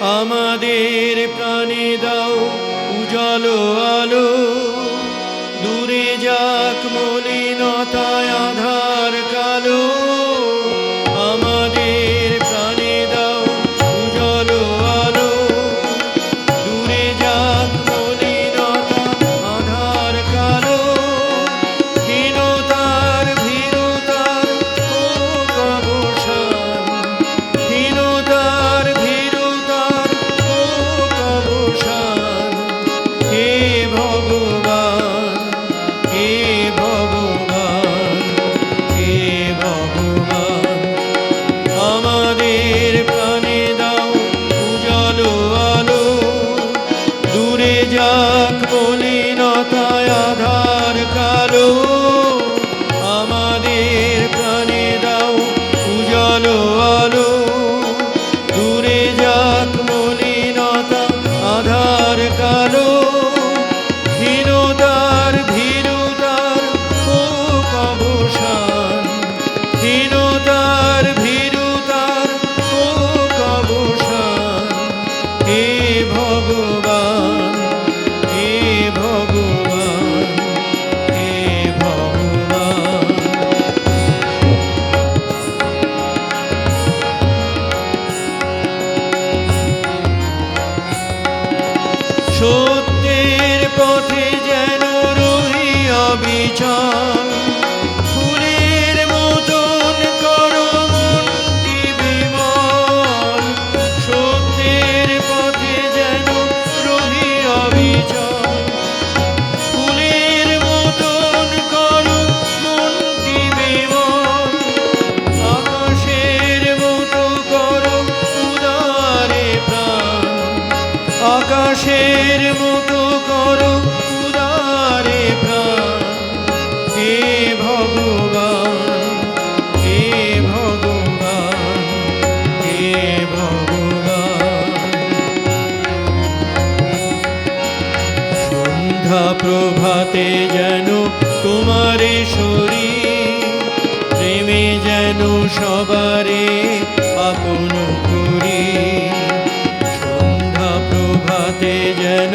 আমাদের প্রাণে দাও উজালো আলো, দূরে যাক মলিনতায় আধার কালো। আমাদের প্রাণে দাও উজালো আলো, দূরে যাক মলিনতা আধার কালো। হীনতার ভীরুতার হোক অবসান, হীনতার ভীরুতার হোক অবসান। হে ভগবান, হে ভগবান, হে ভগবান। আমাদের প্রাণে দাও উজালো আলো, দূরে যাক মলিনতায় আধার কালো। আমাদের প্রাণে দাও উজালো আলো, দূরে যাক মলিনতা আধার কালো। হীনতার ভীরুতার হোক অবসান, হীনতার ভীরুতার হোক অবসান। হে ভগবান, হে ভগবান, হে ভগবান। সত্যের পথে যেন রহি অবিচল, ফুলের মতন করো মনটি বিমল। সত্যের পথে যেন রহি অবিচল, ফুলের মতন করো মনটি বিমল। আকাশের মতো করো উদারে প্রাণ, আকাশের মতো করো উদারে প্রাণ। হে ভগবান, হে ভগবান, হে ভগবান। সন্ধ্যা প্রভাতে যেন তোমারে শরীর, প্রেমে যেন সবারে আপন করি। সন্ধ্যা প্রভাতে যেন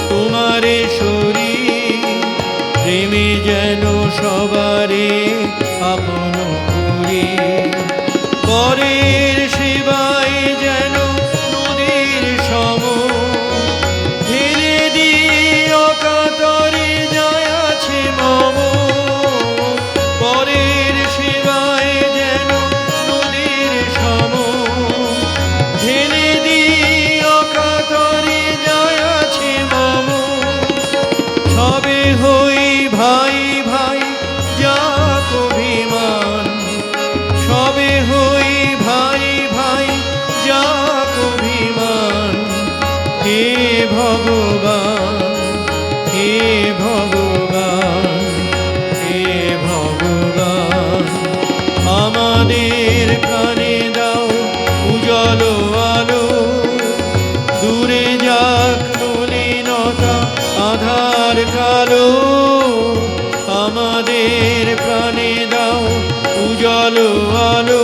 তোমারে শরীর, প্রেমে যেন সবারে আপন করি। পরের সেবায় যেন নদীর সম, ঢেলে দিয়ে অকাতরে যায় আছে মম। পরের সেবায় যেন নদীর সম, ঢেলে দিয়ে অকাতরে যায় আছে মম। সবে হই ভাই ভাই যাক অভিমান, সবে হই ভাই ভাই যাক অভিমান। হে ভগবান, হে ভগবান, হে ভগবান। আমাদের প্রাণে দাও উজালো আলো, দূরে যাক মলিনতা আধার কালো। আমাদের প্রাণে দাও উজালো আলো,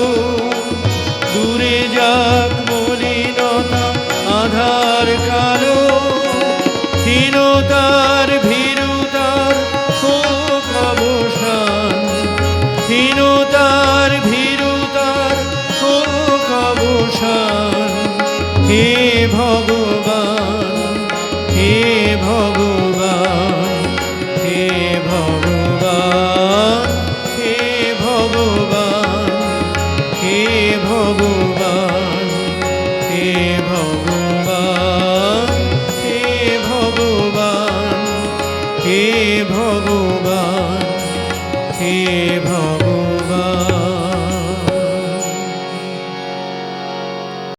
দূরে যাক মলিনতা আধার কালো। হীনতার ভীরুতার হোক অবসান, হীনতার ভীরুতার হোক অবসান। হে ভগবান, হে ভগবান, হে ভগবান, হে ভগবান, হে ভগবান, হে ভগবান, হে ভগবান, হে ভগবান, হে ভগবান।